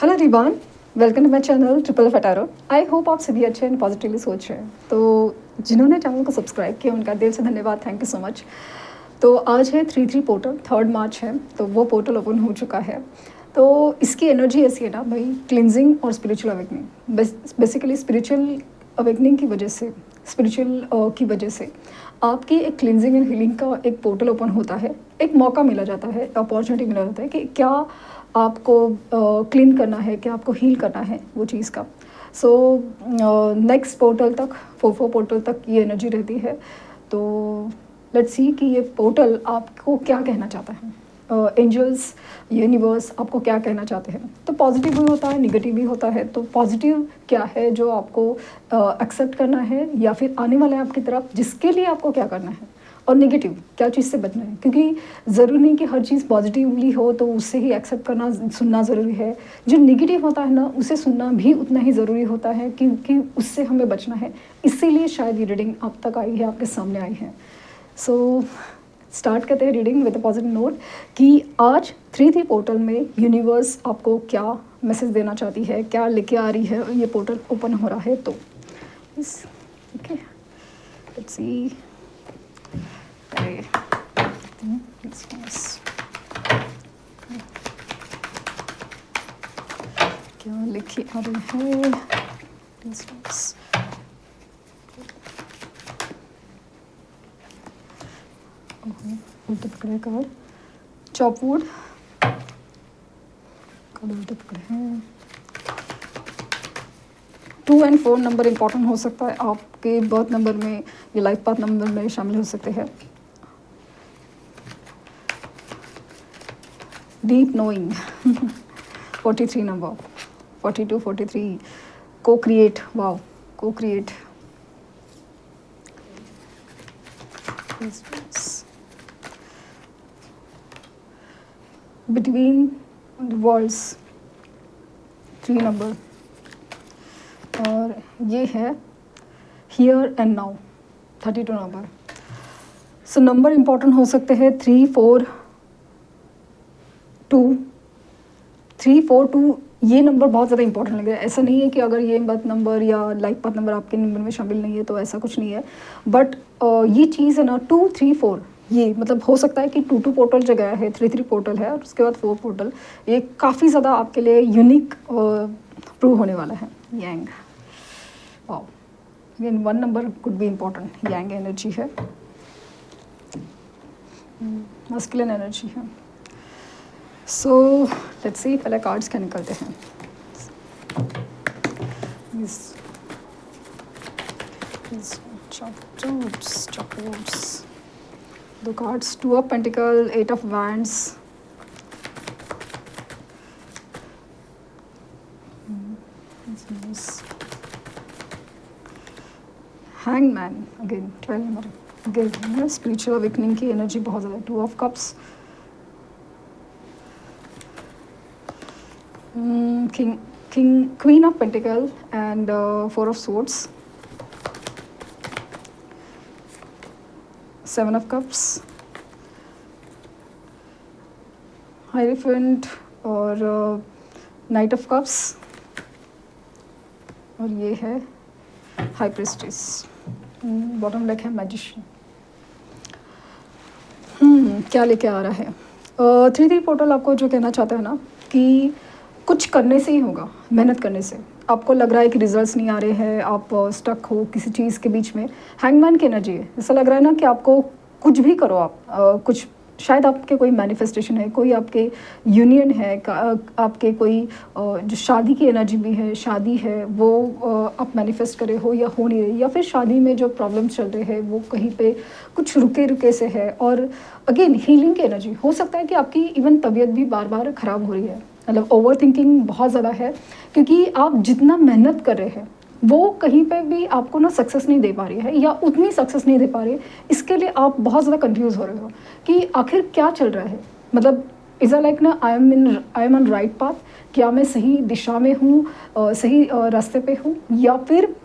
Hello Rivaan, welcome to my channel triple F अटारो। I hope आप सभी अच्छे एंड पॉजिटिवली सोच रहे हैं। तो जिन्होंने चैनल को सब्सक्राइब किया उनका दिल से धन्यवाद, थैंक यू सो मच। तो आज है 3/3 पोर्टल, 3 मार्च है, तो वो पोर्टल ओपन हो चुका है। तो इसकी एनर्जी ऐसी है ना भाई, क्लिनजिंग और spiritual awakening. Basically spiritual awakening की वजह से, स्पिरिचुअल की वजह से आपकी एक क्लिनजिंग एंड हीलिंग का एक पोर्टल ओपन होता है। एक मौका मिला जाता है, अपॉर्चुनिटी मिला जाता है कि क्या आपको क्लीन करना है, क्या आपको हील करना है वो चीज़ का। सो नेक्स्ट पोर्टल तक, 4 पोर्टल तक ये एनर्जी रहती है। तो लेट्स सी कि ये पोर्टल आपको क्या कहना चाहता है। एंजल्स, यूनिवर्स आपको क्या कहना चाहते हैं। तो पॉजिटिव भी होता है, निगेटिव भी होता है। तो पॉजिटिव क्या है जो आपको एक्सेप्ट करना है, या फिर आने वाले आपकी तरफ जिसके लिए आपको क्या करना है, और नेगेटिव क्या चीज़ से बचना है। क्योंकि ज़रूरी नहीं कि हर चीज़ पॉजिटिवली हो तो उससे ही एक्सेप्ट करना, सुनना ज़रूरी है। जो नेगेटिव होता है ना, उसे सुनना भी उतना ही ज़रूरी होता है, क्योंकि उससे हमें बचना है। इसीलिए शायद ये रीडिंग आप तक आई है, आपके सामने आई है। सो स्टार्ट करते हैं reading with a positive note कि आज 3/3 पोर्टल में यूनिवर्स आपको क्या मैसेज देना चाहती है, क्या लेके आ रही है। ये पोर्टल ओपन हो रहा है तो ओके, लेट्स सी। क्या लिखी आ रही है। उल्टे पकड़े कार्ड, चॉपवुड कार्ड उल्टे पकड़े हैं। 2 और 4 नंबर इंपॉर्टेंट हो सकता है आपके बर्थ नंबर में या लाइफ पाथ नंबर में शामिल हो सकते हैं। डीप नोइंग 43 नंबर, 42, 43 को क्रिएट, वाओ, को create. Between the worlds 3 number, और ये है here and now 32 number. So number important हो सकते हैं 3, 4, 2, 3, 4, 2। ये नंबर बहुत ज़्यादा इंपॉर्टेंट लग रहा है। ऐसा नहीं है कि अगर ये बर्थ नंबर या लाइफ पाथ नंबर आपके नंबर में शामिल नहीं है तो ऐसा कुछ नहीं है। बट ये चीज़ है ना, 2, 3, 4, ये मतलब हो सकता है कि 2 पोर्टल जो गया है, 3 पोर्टल है, और उसके बाद 4 पोर्टल, ये काफ़ी ज़्यादा आपके लिए यूनिक प्रूव होने वाला है। Yang, wow, again 1 number could be important. Yang energy है, मस्कुलिन एनर्जी है। सो लेट्स सी, पहले कार्ड्स क्या निकलते हैं। Chocolates, 2 cards, 2 of pentacle, 8 of wands, hangman, again 12 number. Again spiritual awakening की एनर्जी बहुत ज़्यादा। 2 of cups, queen of pentacle and 4 of swords, 7 of cups, hierophant और नाइट ऑफ कप्स, और ये है हाई प्रिस्टेस। बॉटम लेग है magician. क्या लेके आ रहा है 3/3 पोर्टल आपको जो कहना चाहता है ना, कि कुछ करने से ही होगा, मेहनत करने से। आपको लग रहा है कि रिजल्ट्स नहीं आ रहे हैं, आप स्टक हो किसी चीज़ के बीच में। हैंगमैन की एनर्जी है। ऐसा लग रहा है ना कि आपको कुछ भी करो आप, कुछ शायद आपके कोई मैनिफेस्टेशन है, कोई आपके यूनियन है, आपके कोई जो शादी की एनर्जी भी है, शादी है वो आप मैनिफेस्ट करे हो या हो नहीं रही, या फिर शादी में जो प्रॉब्लम्स चल रहे हैं वो कहीं पे कुछ रुके रुके से है। और अगेन हीलिंग की एनर्जी हो सकता है कि आपकी इवन तबीयत भी बार बार ख़राब हो रही है, मतलब ओवर थिंकिंग बहुत ज़्यादा है, क्योंकि आप जितना मेहनत कर रहे हैं वो कहीं पे भी आपको ना सक्सेस नहीं दे पा रही है, या उतनी सक्सेस नहीं दे पा रही है। इसके लिए आप बहुत ज़्यादा कंफ्यूज हो रहे हो कि आखिर क्या चल रहा है। मतलब इज़ अ लाइक ना, I am on right path, क्या मैं सही दिशा में हूँ, सही रास्ते पे हूँ, या फिर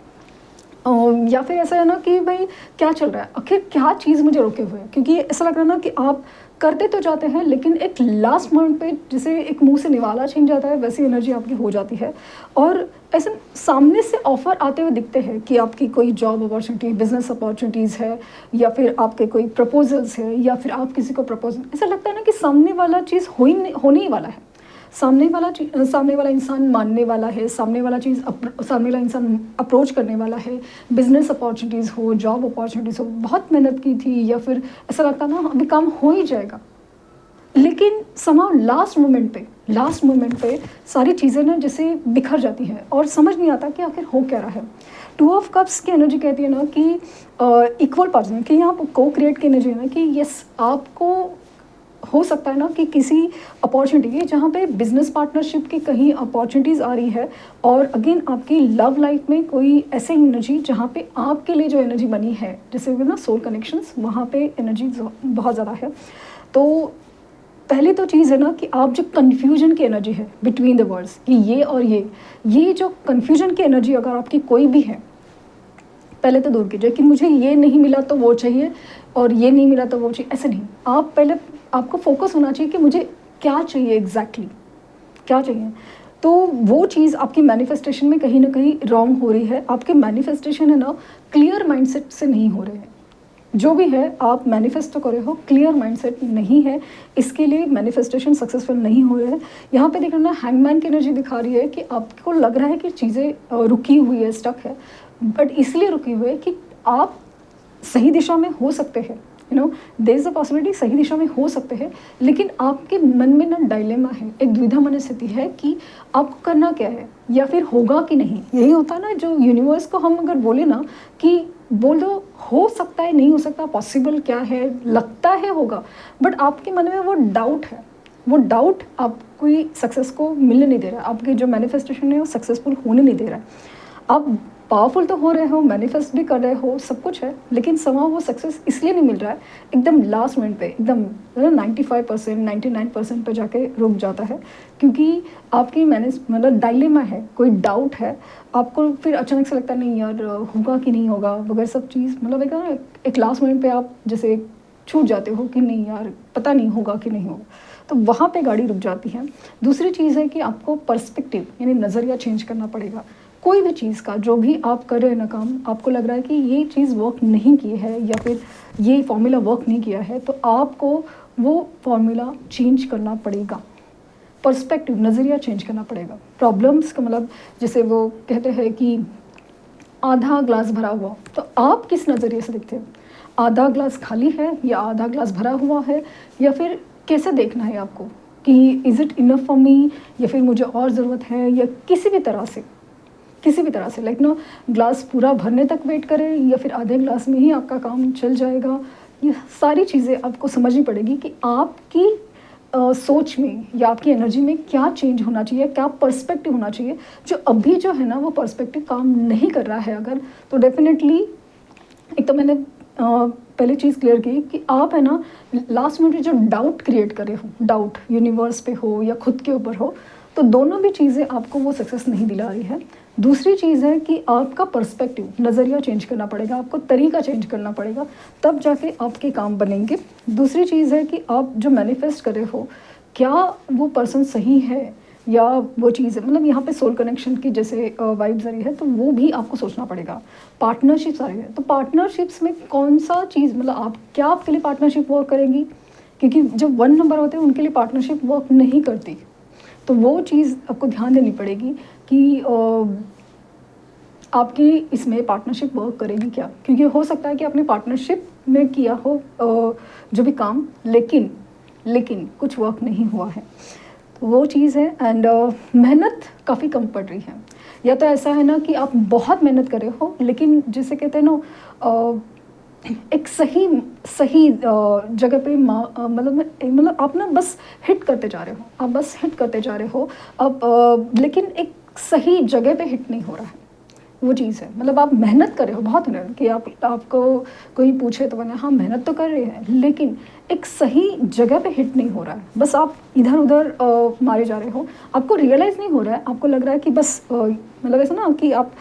ऐसा है ना कि भाई क्या चल रहा है, आखिर क्या चीज़ मुझे रोके हुए है। क्योंकि ऐसा लग रहा है ना कि आप करते तो जाते हैं, लेकिन एक लास्ट मोमेंट पे जैसे एक मुंह से निवाला छीन जाता है, वैसी एनर्जी आपकी हो जाती है। और ऐसे सामने से ऑफ़र आते हुए दिखते हैं कि आपकी कोई जॉब अपॉर्चुनिटी, बिजनेस अपॉर्चुनिटीज़ है, या फिर आपके कोई प्रपोजल्स है, या फिर आप किसी को प्रपोज, ऐसा लगता है ना कि सामने वाला चीज़ होने ही वाला है। सामने वाला इंसान मानने वाला है, सामने वाला इंसान अप्रोच करने वाला है। बिजनेस अपॉर्चुनिटीज़ हो, जॉब अपॉर्चुनिटीज़ हो, बहुत मेहनत की थी, या फिर ऐसा लगता है ना अभी काम हो ही जाएगा, लेकिन समाउ लास्ट मोमेंट पे सारी चीज़ें ना जैसे बिखर जाती हैं और समझ नहीं आता कि आखिर हो क्या रहा है। टू ऑफ कप्स की एनर्जी कहती है ना कि इक्वल पार्टनर, कि यहाँ को क्रिएट की एनर्जी है ना कि यस, आपको हो सकता है ना कि किसी अपॉर्चुनिटी जहाँ पे बिजनेस पार्टनरशिप की कहीं अपॉर्चुनिटीज़ आ रही है, और अगेन आपकी लव लाइफ में कोई ऐसे एनर्जी जहाँ पे आपके लिए जो एनर्जी बनी है, जैसे ना सोल कनेक्शंस, वहाँ पे एनर्जी बहुत ज़्यादा है। तो पहली तो चीज़ है ना कि आप जो कन्फ्यूजन की एनर्जी है बिटवीन द वर्ड्स, कि ये और ये जो कन्फ्यूजन की एनर्जी अगर आपकी कोई भी है, पहले तो दूर कीजिए कि मुझे ये नहीं मिला तो वो चाहिए, और ये नहीं मिला तो वो चाहिए, ऐसे नहीं। आप पहले, आपको फोकस होना चाहिए कि मुझे क्या चाहिए, एग्जैक्टली क्या चाहिए। तो वो चीज़ आपकी मैनिफेस्टेशन में कहीं ना कहीं रॉन्ग हो रही है। आपके मैनिफेस्टेशन है ना क्लियर माइंडसेट से नहीं हो रहे हैं। जो भी है आप मैनिफेस्ट तो करे हो, क्लियर माइंडसेट नहीं है, इसके लिए मैनिफेस्टेशन सक्सेसफुल नहीं हो रहे हैं। यहाँ पे देखना, हैंगमैन की एनर्जी दिखा रही है कि आपको लग रहा है कि चीज़ें रुकी हुई है, स्टक है, बट इसलिए रुकी हुई है कि आप सही दिशा में हो सकते हैं, you know, there is a possibility, सही दिशा में हो सकते हैं, लेकिन आपके मन में ना डायलेमा है, एक द्विधा मनस्थिति है कि आपको करना क्या है, या फिर होगा कि नहीं। यही होता है ना, जो यूनिवर्स को हम अगर बोले ना कि बोल दो हो सकता है, नहीं हो सकता, पॉसिबल क्या है, लगता है होगा, बट आपके मन में वो डाउट है, वो डाउट आपको सक्सेस को मिलने नहीं दे रहा है, आपके जो मैनिफेस्टेशन है वो सक्सेसफुल होने नहीं दे रहा है। आप पावरफुल तो हो रहे हो, मैनिफेस्ट भी कर रहे हो, सब कुछ है, लेकिन समां वो सक्सेस इसलिए नहीं मिल रहा है, एकदम लास्ट मिनट पे, एकदम 95% 99% पे जाके रुक जाता है, क्योंकि आपकी मतलब डायलेमा है, कोई डाउट है। आपको फिर अचानक से लगता है नहीं यार होगा कि नहीं होगा वगैरह सब चीज़, मतलब एक लास्ट मिनट पे आप जैसे छूट जाते हो कि नहीं यार पता नहीं होगा कि नहीं होगा, तो वहाँ पे गाड़ी रुक जाती है। दूसरी चीज़ है कि आपको पर्सपेक्टिव यानी नज़रिया चेंज करना पड़ेगा। कोई भी चीज़ का, जो भी आप कर रहे हैं ना काम, आपको लग रहा है कि ये चीज़ वर्क नहीं की है, या फिर ये फॉर्मूला वर्क नहीं किया है, तो आपको वो फॉर्मूला चेंज करना पड़ेगा। पर्सपेक्टिव, नज़रिया चेंज करना पड़ेगा। प्रॉब्लम्स का मतलब, जैसे वो कहते हैं कि आधा ग्लास भरा हुआ, तो आप किस नज़रिए से देखते हैं? आधा ग्लास खाली है या आधा ग्लास भरा हुआ है, या फिर कैसे देखना है आपको कि is it enough for me, या फिर मुझे और ज़रूरत है, या किसी भी तरह से लाइक नो, ग्लास पूरा भरने तक वेट करें या फिर आधे ग्लास में ही आपका काम चल जाएगा। ये सारी चीज़ें आपको समझनी पड़ेगी कि आपकी सोच में या आपकी एनर्जी में क्या चेंज होना चाहिए, क्या पर्सपेक्टिव होना चाहिए। जो अभी जो है ना वो पर्सपेक्टिव काम नहीं कर रहा है अगर, तो डेफिनेटली एक तो मैंने पहले चीज़ क्लियर की कि आप है ना लास्ट मिनट जो डाउट क्रिएट करे हो, डाउट यूनिवर्स पे हो या खुद के ऊपर हो, तो दोनों भी चीज़ें आपको वो सक्सेस नहीं दिला रही है। दूसरी चीज़ है कि आपका पर्सपेक्टिव, नज़रिया चेंज करना पड़ेगा, आपको तरीका चेंज करना पड़ेगा, तब जाके आपके काम बनेंगे। दूसरी चीज़ है कि आप जो मैनिफेस्ट कर रहे हो, क्या वो पर्सन सही है, या वो चीज़ है, मतलब यहाँ पे सोल कनेक्शन की जैसे वाइब्स आ रही है, तो वो भी आपको सोचना पड़ेगा। पार्टनरशिप्स आ रही है, तो पार्टनरशिप्स में कौन सा चीज़, मतलब आप क्या आपके लिए पार्टनरशिप वर्क करेंगी, क्योंकि जब 1 नंबर होते हैं उनके लिए पार्टनरशिप वर्क नहीं करती। तो वो चीज़ आपको ध्यान देनी पड़ेगी कि आपकी इसमें पार्टनरशिप वर्क करेगी क्या, क्योंकि हो सकता है कि आपने पार्टनरशिप में किया हो जो भी काम, लेकिन कुछ वर्क नहीं हुआ है, तो वो चीज़ है। एंड मेहनत काफ़ी कम पड़ रही है, या तो ऐसा है ना कि आप बहुत मेहनत कर रहे हो, लेकिन जिसे कहते हैं ना एक सही जगह पे मतलब आप ना बस हिट करते जा रहे हो, अब लेकिन एक सही जगह पे हिट नहीं हो रहा है। वो चीज़ है। मतलब आप मेहनत कर रहे हो बहुत है कि आपको कोई पूछे तो मैंने हाँ मेहनत तो कर रहे हैं, लेकिन एक सही जगह पे हिट नहीं हो रहा है। बस आप इधर उधर मारे जा रहे हो, आपको रियलाइज़ नहीं हो रहा है, आपको लग रहा है कि बस मतलब ऐसा ना कि आप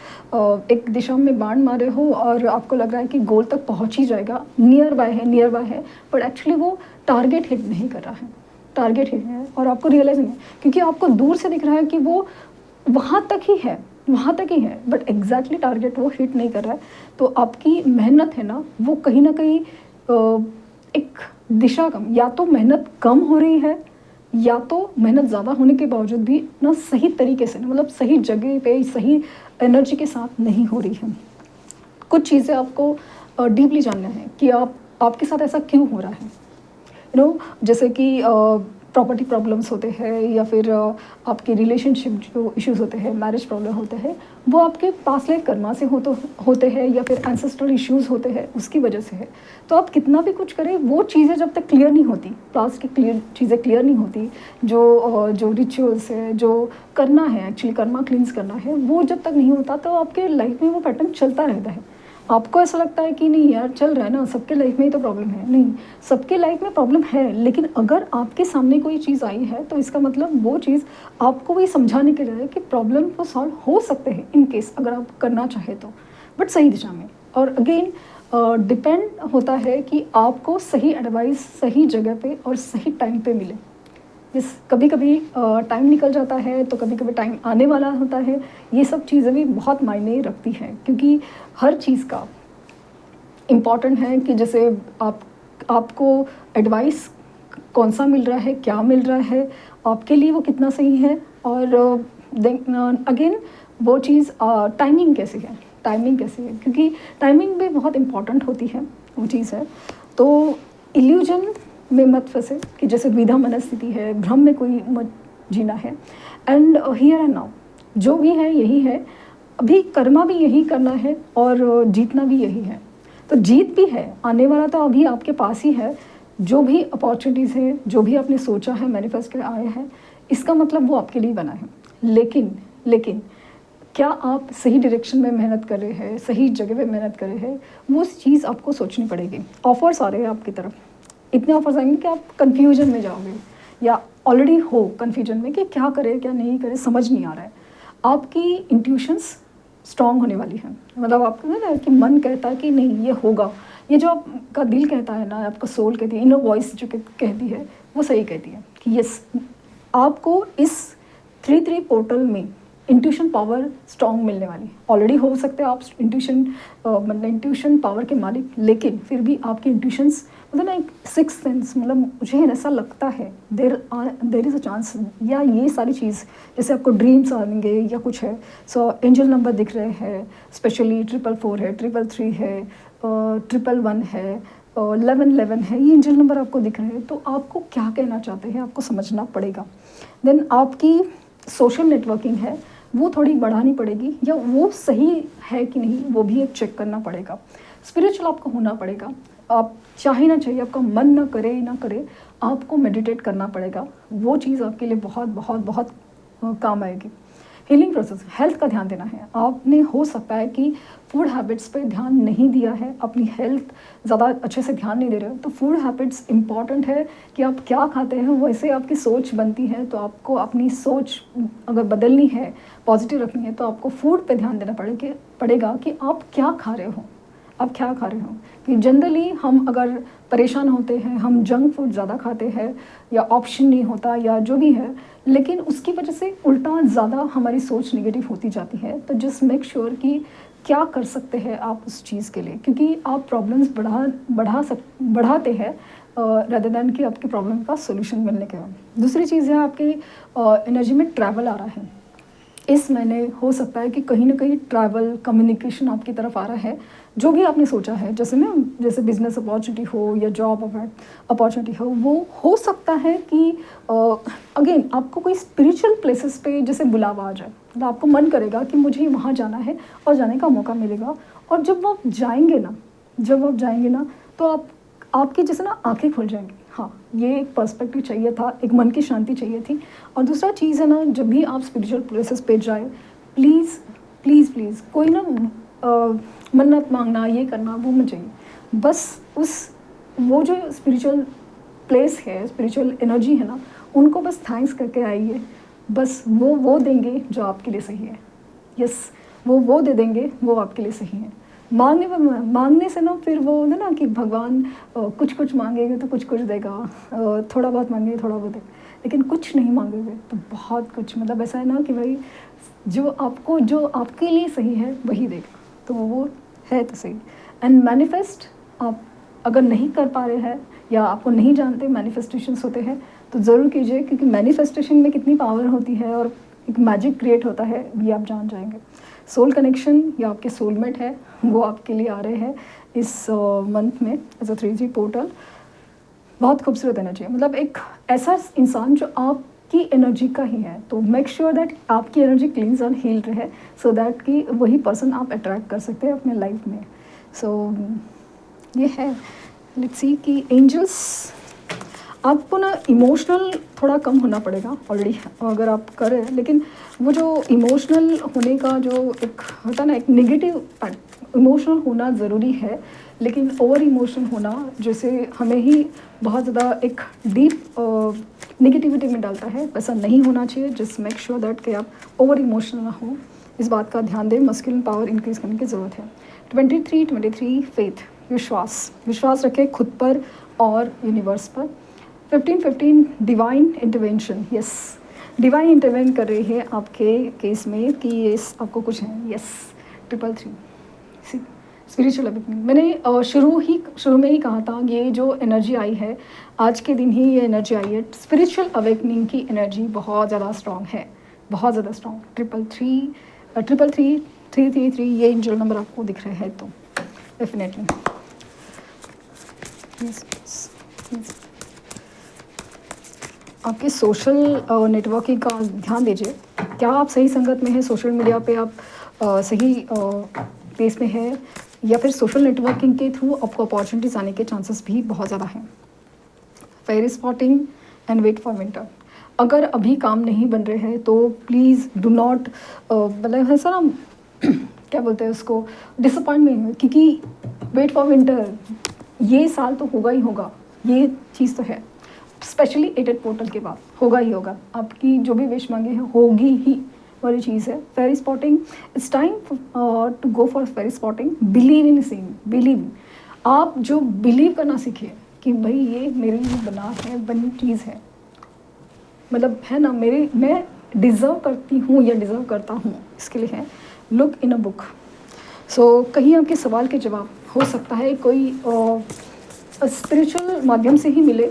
एक दिशा में बाण मारे हो और आपको लग रहा है कि गोल तक पहुंच ही जाएगा, नियर बाय है, बट एक्चुअली वो टारगेट हिट नहीं कर रहा है, टारगेट हिट है और आपको रियलाइज़ नहीं है, क्योंकि आपको दूर से दिख रहा है कि वो वहाँ तक ही है, वहाँ तक ही है, बट एग्जैक्टली टारगेट वो हिट नहीं कर रहा है। तो आपकी मेहनत है ना, वो कहीं ना कहीं एक दिशा कम, या तो मेहनत कम हो रही है, या तो मेहनत ज़्यादा होने के बावजूद भी ना सही तरीके से, मतलब सही जगह पे सही एनर्जी के साथ नहीं हो रही है। कुछ चीज़ें आपको डीपली जानना है कि आपके साथ ऐसा क्यों हो रहा है। जैसे कि प्रॉपर्टी प्रॉब्लम्स होते हैं, या फिर आपके रिलेशनशिप जो इश्यूज होते हैं, मैरिज प्रॉब्लम होते हैं, वो आपके पास्ट लाइफ कर्मा से होते हैं, या फिर एंसेस्ट्रल इश्यूज होते हैं, उसकी वजह से है। तो आप कितना भी कुछ करें, वो चीज़ें जब तक क्लियर नहीं होती, पास्ट की चीज़ें क्लियर नहीं होती, जो रिचुअल्स है, जो करना है, एक्चुअली कर्मा क्लींस करना है, वो जब तक नहीं होता तो आपके लाइफ में वो पैटर्न चलता रहता है। आपको ऐसा लगता है कि नहीं यार चल रहा है ना, सबके लाइफ में ही तो प्रॉब्लम है। नहीं, सबके लाइफ में प्रॉब्लम है, लेकिन अगर आपके सामने कोई चीज़ आई है तो इसका मतलब वो चीज़ आपको वही समझाने के लिए है कि प्रॉब्लम को सॉल्व हो सकते हैं इन केस अगर आप करना चाहे तो, बट सही दिशा में। और अगेन डिपेंड होता है कि आपको सही एडवाइस सही जगह पे और सही टाइम पे मिले। कभी कभी टाइम निकल जाता है, तो कभी कभी टाइम आने वाला होता है। ये सब चीज़ें भी बहुत मायने रखती हैं, क्योंकि हर चीज़ का इम्पॉर्टेंट है कि जैसे आपको एडवाइस कौन सा मिल रहा है, क्या मिल रहा है, आपके लिए वो कितना सही है। और अगेन वो चीज़ टाइमिंग कैसी है, क्योंकि टाइमिंग भी बहुत इम्पॉर्टेंट होती है, वो चीज़ है। तो इल्यूजन में मत फंसे कि जैसे द्विधा मनस्थिति है, भ्रम में कोई मत जीना है। एंड हियर एंड नाउ जो भी है यही है, अभी कर्मा भी यही करना है और जीतना भी यही है। तो जीत भी है, आने वाला तो अभी आपके पास ही है। जो भी अपॉर्चुनिटीज़ है, जो भी आपने सोचा है, मैनिफेस्ट कर आए हैं, इसका मतलब वो आपके लिए बना है। लेकिन क्या आप सही डायरेक्शन में मेहनत कर रहे हैं, सही जगह पे मेहनत कर रहे हैं, वो चीज़ आपको सोचनी पड़ेगी। ऑफर्स आ रहे हैं आपकी तरफ, इतने ऑफर्स आएंगे कि आप कन्फ्यूजन में जाओगे, या ऑलरेडी हो कन्फ्यूजन में कि क्या करें क्या नहीं करें, समझ नहीं आ रहा है। आपकी इंट्यूशंस स्ट्रॉन्ग होने वाली है, मतलब आपको ना कि मन कहता है कि नहीं ये होगा, ये जो आपका दिल कहता है ना, आपका सोल कहती है, इनर वॉइस जो कहती है, वो सही कहती है कि यस, आपको इस 3-3 पोर्टल में इंट्यूशन पावर स्ट्रॉन्ग मिलने वाली है। ऑलरेडी हो सकते हैं आप मतलब इंट्यूशन पावर के मालिक, लेकिन फिर भी आपके इंट्यूशंस मतलब ना एक सिक्स सेंस, मतलब मुझे ऐसा लगता है देर इज़ अ चांस, या ये सारी चीज़ जैसे आपको ड्रीम्स आएंगे या कुछ है। सो एंजल नंबर दिख रहे हैं, स्पेशली 444 है, 333 है, 111 है, 1111 है, ये एंजल नंबर आपको दिख रहे हैं। तो आपको क्या कहना चाहते हैं आपको समझना पड़ेगा। देन आपकी सोशल नेटवर्किंग है वो थोड़ी बढ़ानी पड़ेगी, या वो सही है कि नहीं वो भी एक चेक करना पड़ेगा। स्पिरिचुअल आपको होना पड़ेगा, आप चाहे ना चाहिए, आपका मन ना करे, आपको मेडिटेट करना पड़ेगा। वो चीज़ आपके लिए बहुत बहुत बहुत काम आएगी। हीलिंग प्रोसेस, हेल्थ का ध्यान देना है। आपने हो सकता है कि फूड हैबिट्स पे ध्यान नहीं दिया है, अपनी हेल्थ ज़्यादा अच्छे से ध्यान नहीं दे रहे हो, तो फूड हैबिट्स इंपॉर्टेंट है कि आप क्या खाते हैं वैसे आपकी सोच बनती है। तो आपको अपनी सोच अगर बदलनी है, पॉजिटिव रखनी है, तो आपको फूड पे ध्यान देना पड़ेगा कि आप क्या खा रहे हो। कि जनरली हम अगर परेशान होते हैं, हम जंक फूड ज़्यादा खाते हैं, या ऑप्शन नहीं होता, या जो भी है, लेकिन उसकी वजह से उल्टा ज़्यादा हमारी सोच नेगेटिव होती जाती है। तो जस्ट मेक श्योर कि क्या कर सकते हैं आप उस चीज़ के लिए, क्योंकि आप प्रॉब्लम्स बढ़ाते हैं रादर दैन कि आपकी प्रॉब्लम का सोल्यूशन मिलने के बाद। दूसरी चीज़ है आपकी एनर्जी में ट्रैवल आ रहा है। इस महीने हो सकता है कि कहीं ना कहीं ट्रैवल कम्युनिकेशन आपकी तरफ आ रहा है, जो भी आपने सोचा है, जैसे बिजनेस अपॉर्चुनिटी हो या जॉब अपॉर्चुनिटी हो वो सकता है कि अगेन आपको कोई स्पिरिचुअल प्लेसेस पे जैसे बुलावा आ जाए, तो आपको मन करेगा कि मुझे वहाँ जाना है और जाने का मौका मिलेगा। और जब आप जाएंगे ना तो आपकी जैसे ना आंखें खुल जाएंगी। हाँ, ये एक पर्सपेक्टिव चाहिए था, एक मन की शांति चाहिए थी। और दूसरा चीज़ है ना, जब भी आप स्पिरिचुअल प्लेसेस पे जाए, प्लीज़ प्लीज़ कोई ना मन्नत मांगना, ये करना वो मत चाहिए। बस वो जो स्पिरिचुअल प्लेस है, स्पिरिचुअल एनर्जी है ना, उनको बस थैंक्स करके आइए। बस वो देंगे जो आपके लिए सही है। यस, वो दे देंगे वो आपके लिए सही है। मांगने से ना फिर वो होता ना कि भगवान कुछ कुछ मांगेंगे तो कुछ कुछ देगा, थोड़ा बहुत मांगेंगे थोड़ा बहुत देगा, लेकिन कुछ नहीं मांगेंगे तो बहुत कुछ, मतलब ऐसा है ना कि भाई जो आपके लिए सही है वही देगा, तो वो है तो सही। एंड मैनिफेस्ट आप अगर नहीं कर पा रहे हैं या आपको नहीं जानते मैनिफेस्टेशंस होते हैं तो ज़रूर कीजिए, क्योंकि मैनिफेस्टेशन में कितनी पावर होती है और एक मैजिक क्रिएट होता है, ये आप जान जाएंगे। सोल कनेक्शन या आपके सोलमेट है वो आपके लिए आ रहे हैं इस मंथ में एज अ 3G पोर्टल। बहुत खूबसूरत एनर्जी है, मतलब एक ऐसा इंसान जो आपकी एनर्जी का ही है, तो मेक श्योर दैट आपकी एनर्जी क्लीन्स एंड हील्ड रहे, सो दैट कि वही पर्सन आप अट्रैक्ट कर सकते हैं अपने लाइफ में। सो ये है, लेट्स सी कि एंजल्स आपको ना इमोशनल थोड़ा कम होना पड़ेगा ऑलरेडी अगर आप करें, लेकिन वो जो इमोशनल होने का जो एक होता है ना, एक नेगेटिव इमोशनल होना ज़रूरी है, लेकिन ओवर इमोशनल होना जैसे हमें ही बहुत ज़्यादा एक डीप नेगेटिविटी में डालता है, वैसा नहीं होना चाहिए। जस्ट मेक श्योर दैट कि आप ओवर इमोशनल ना हो, इस बात का ध्यान दें। मस्कुलिन पावर इंक्रीज़ करने की ज़रूरत है। 23 फेथ, विश्वास रखें खुद पर और यूनिवर्स पर। 15 डिवाइन इंटरवेंशन, यस, डिवाइन इंटरवेंट कर रही है आपके केस में कि यस आपको कुछ है। Yes, 333 spiritual awakening. मैंने शुरू में ही कहा था, ये जो एनर्जी आई है आज के दिन ही, ये एनर्जी आई है, स्पिरिचुअल अवेकनिंग की एनर्जी बहुत ज़्यादा स्ट्रॉन्ग है, बहुत ज़्यादा स्ट्रॉन्ग। 333 333 ये एंजल नंबर आपको दिख रहे हैं तो डेफिनेटली प्लीज़ आपके सोशल नेटवर्किंग का ध्यान दीजिए। क्या आप सही संगत में हैं, सोशल मीडिया पे आप सही प्लेस में है, या फिर सोशल नेटवर्किंग के थ्रू आपको अपॉर्चुनिटीज़ आने के चांसेस भी बहुत ज़्यादा हैं। Fairy spotting and wait for winter, अगर अभी काम नहीं बन रहे हैं तो प्लीज़ डू नॉट, मतलब ऐसा ना क्या बोलते हैं उसको, डिसअपॉइंटमेंट, क्योंकि वेट फॉर विंटर ये साल तो होगा ही होगा, ये चीज़ तो है। स्पेशली 8 पोर्टल के बाद होगा ही होगा, आपकी जो भी विश मांगे हैं होगी ही वाली चीज़ है। Fairy spotting, it's time to go for fairy spotting. Believe in seeing, believe, आप जो बिलीव करना सीखिए कि भाई ये मेरे लिए बनी चीज़ है, मतलब है ना, मैं डिज़र्व करती हूँ या डिज़र्व करता हूँ, इसके लिए है लुक इन अ बुक। सो कहीं आपके सवाल के जवाब हो सकता है कोई स्पिरिचुअल माध्यम से ही मिले,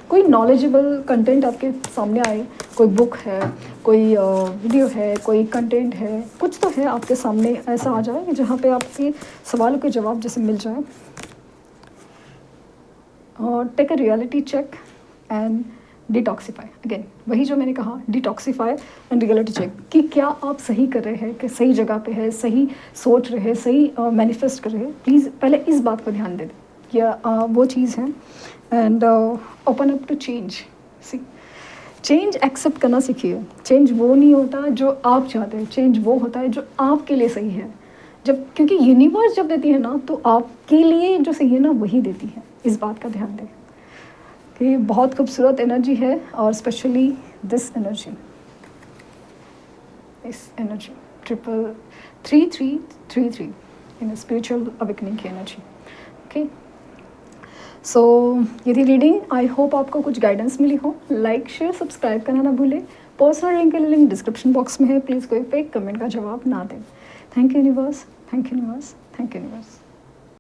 कोई नॉलेजेबल कंटेंट आपके सामने आए, कोई बुक है, कोई वीडियो है, कोई कंटेंट है, कुछ तो है आपके सामने ऐसा आ जाए जहाँ पे आपके सवालों के जवाब जैसे मिल जाए। और take a reality check and detoxify, again वही जो मैंने कहा, डिटॉक्सीफाई एंड रियलिटी चेक, कि क्या आप सही कर रहे हैं, कि सही जगह पे है, सही सोच रहे हैं, सही मैनिफेस्ट कर रहे हैं। प्लीज़ पहले इस बात पर ध्यान दे दें, या वो चीज़ है। And open up to change, see change accept करना सीखिए। चेंज वो नहीं होता जो आप चाहते हैं, चेंज वो होता है जो आपके लिए सही है। क्योंकि यूनिवर्स जब देती है ना, तो आपके लिए जो सही है ना वही देती है, इस बात का ध्यान दें। कि बहुत खूबसूरत एनर्जी है, और स्पेशली दिस एनर्जी, इस एनर्जी 3333 इन स्पिरिचुअल अवेकनिंग की एनर्जी। ओके, सो ये थी रीडिंग। आई होप आपको कुछ गाइडेंस मिली हो। लाइक शेयर सब्सक्राइब करना ना भूलें। पर्सनल रीडिंग के लिए लिंक डिस्क्रिप्शन बॉक्स में है, प्लीज़ कोई फेक कमेंट का जवाब ना दें। Thank you universe, thank you universe, thank you universe.